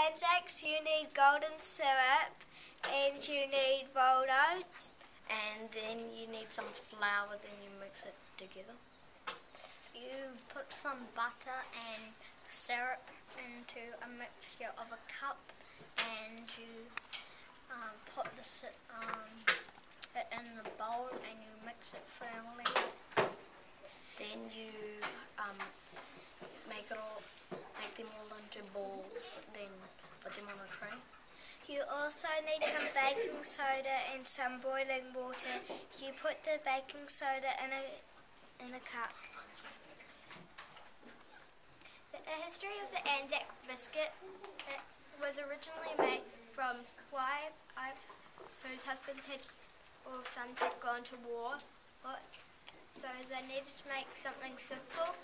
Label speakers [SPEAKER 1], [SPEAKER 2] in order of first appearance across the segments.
[SPEAKER 1] ANZACs you need golden syrup and you need rolled oats.
[SPEAKER 2] And then you need some flour, then you mix it together.
[SPEAKER 3] You put some butter and syrup into a mixture of a cup, and you put it in the bowl and you mix it firmly.
[SPEAKER 2] Then you make them all into balls, then put them on a tray.
[SPEAKER 1] You also need some baking soda and some boiling water. You put the baking soda in a cup.
[SPEAKER 3] The history of the ANZAC biscuit was originally made from wives whose husbands or sons had gone to war, so they needed to make something simple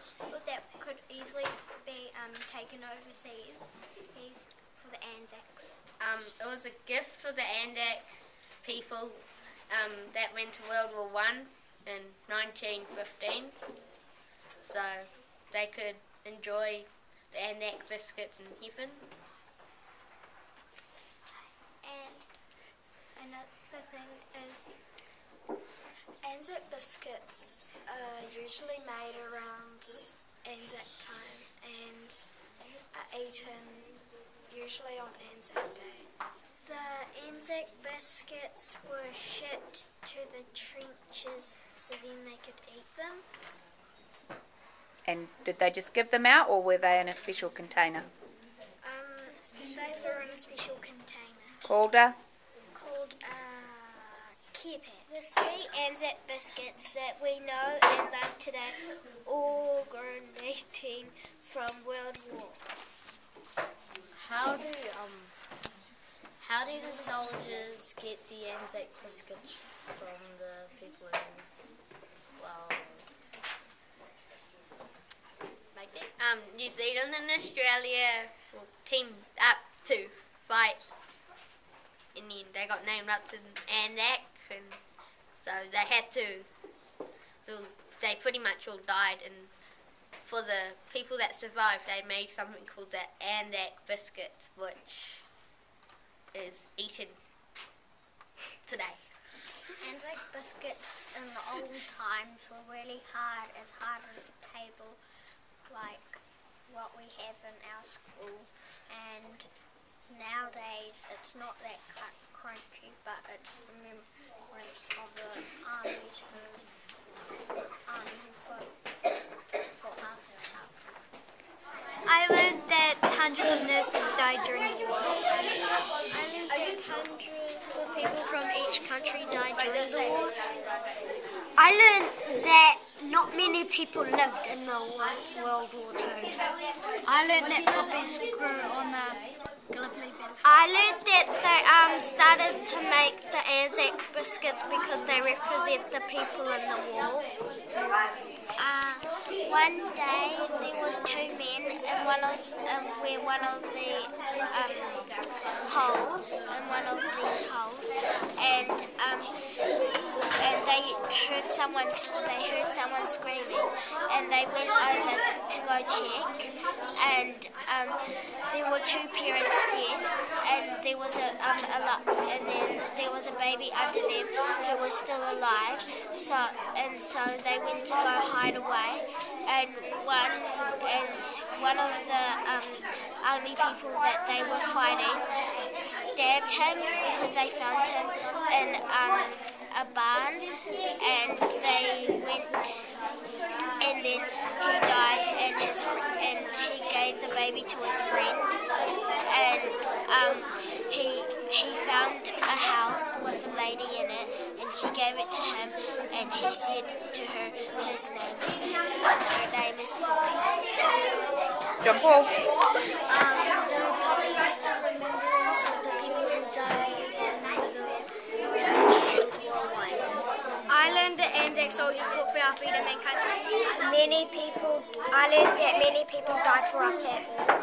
[SPEAKER 3] that could easily be taken overseas for the ANZACs.
[SPEAKER 4] It was a gift for the ANZAC people that went to World War I in 1915, so they could enjoy the ANZAC biscuits in heaven.
[SPEAKER 3] And another thing is
[SPEAKER 1] ANZAC biscuits are usually made around ANZAC time and are eaten usually on ANZAC Day. The ANZAC biscuits were shipped to the trenches so then they could eat them.
[SPEAKER 5] And did they just give them out, or were they in a special container?
[SPEAKER 1] Those were in a special container.
[SPEAKER 5] Called
[SPEAKER 1] Care Pack. The sweet ANZAC biscuits that we know and love today all originating from World War.
[SPEAKER 2] How do the soldiers get the ANZAC biscuits from the people in,
[SPEAKER 4] New Zealand and Australia teamed up to fight, and then they got named up to ANZAC, and so they had to. So they pretty much all died, and for the people that survived, they made something called the ANZAC biscuits, which is eaten today.
[SPEAKER 3] ANZAC biscuits in the old times were really hard as a table, like what we have in our school, and nowadays it's not that crunchy, but it's a remembrance of the armies who fought us. I learned that hundreds of nurses died during the war.
[SPEAKER 1] I learned that hundreds of people from each country died during the war.
[SPEAKER 3] I learned that not many people lived in the World War II.
[SPEAKER 1] I learned that poppies grew on the Gallipoli battlefield.
[SPEAKER 3] I learned that they started to make the ANZAC biscuits because they represent the people in the war. One day there was two men in one of the holes, and they heard someone screaming, and they went over to go check, and there were two parents dead, and there was and then there was a baby under them who was still alive. So they went to go hide away, and one of the army people that they were fighting stabbed him because they found him in a barn, and they went, and then he died, and he gave the baby to his friend, and he found a house with a lady in it, and she gave it to him, and he said to her his name. Her name is Poppy.
[SPEAKER 5] John Paul.
[SPEAKER 3] The Poppy is the remembrance of the people who died in the World War I.
[SPEAKER 1] I learned that ANZAC soldiers fought for our freedom and country.
[SPEAKER 3] I learned that many people died for us at war.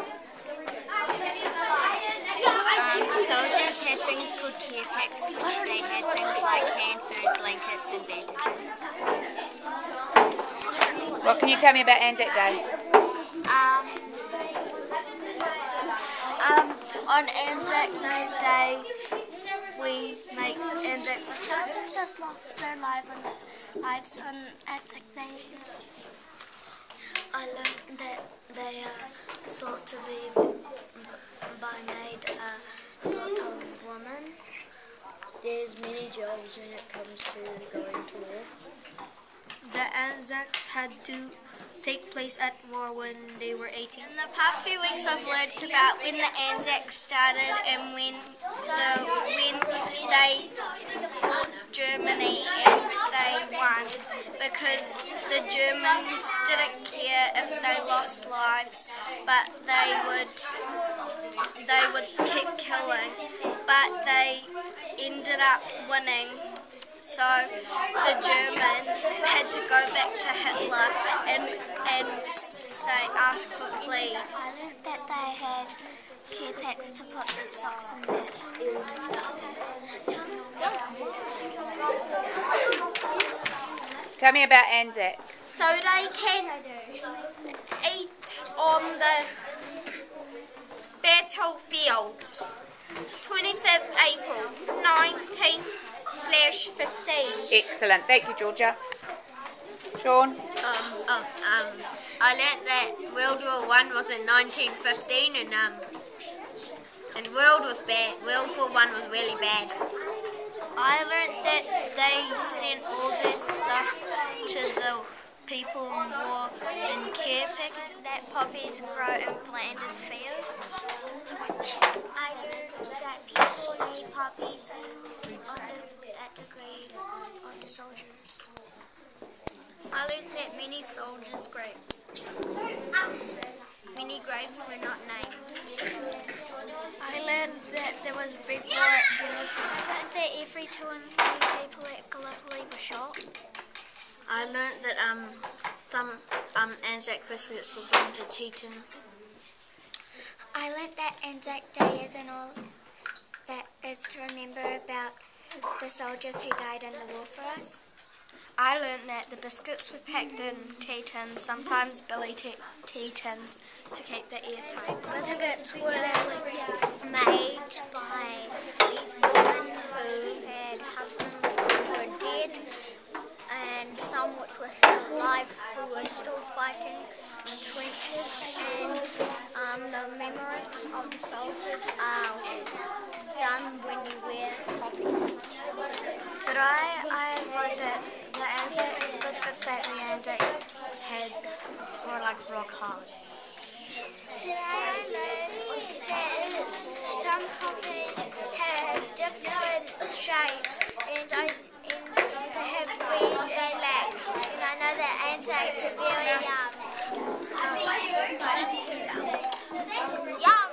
[SPEAKER 6] Soldiers had things called care packs, which they had things like hand food, blankets and bandages.
[SPEAKER 5] What can you tell me about ANZAC Day?
[SPEAKER 3] On ANZAC Day, we make ANZAC biscuits. Just lost their lives on ANZAC Day. I learned that they are thought to be by made a lot of women.
[SPEAKER 2] There's many jobs when it comes to going to war.
[SPEAKER 7] The ANZACs had to take place at war when they were 18.
[SPEAKER 6] In the past few weeks I've learned about when the ANZAC started and when they fought Germany and they won, because the Germans didn't care if they lost lives, but they would keep killing, but they ended up winning. So the Germans had to go back to Hitler and ask for please.
[SPEAKER 3] I learned that they had care packs to put their socks in there.
[SPEAKER 5] Tell me about ANZAC.
[SPEAKER 6] So they can eat on the battlefields. 25th April 19/15.
[SPEAKER 5] Excellent. Thank you, Georgia. Sean?
[SPEAKER 4] I learnt that World War I was in 1915 and World was bad. World War I was really bad.
[SPEAKER 6] I learnt that they sent all this stuff to the people in war in care packets. That poppies grow in planted fields.
[SPEAKER 3] I learned that people lay poppies at the grave of the soldiers.
[SPEAKER 6] I learnt that many soldiers' many graves were not named.
[SPEAKER 3] I learned that there was a big war at Gallipoli. I learned that every 2 and 3 people at Gallipoli were shot.
[SPEAKER 2] I learnt that some ANZAC biscuits were going to Tetons.
[SPEAKER 3] I learnt that ANZAC Day is and all that is to remember about the soldiers who died in the war for us. I learnt that the biscuits were packed in tea tins, sometimes billy tea tins, to keep the airtight.
[SPEAKER 1] Biscuits were made by these women who had husbands who were dead, and some which were still alive who were still fighting in trenches, and the memories of the soldiers are done when you wear poppies.
[SPEAKER 3] But I learned that the ANZAC biscuits that the ANZACs had were like rock hard.
[SPEAKER 1] Today I learned that some poppies have different shapes and they have weeds they lack. And I know that ANZACs are very yum. Yum!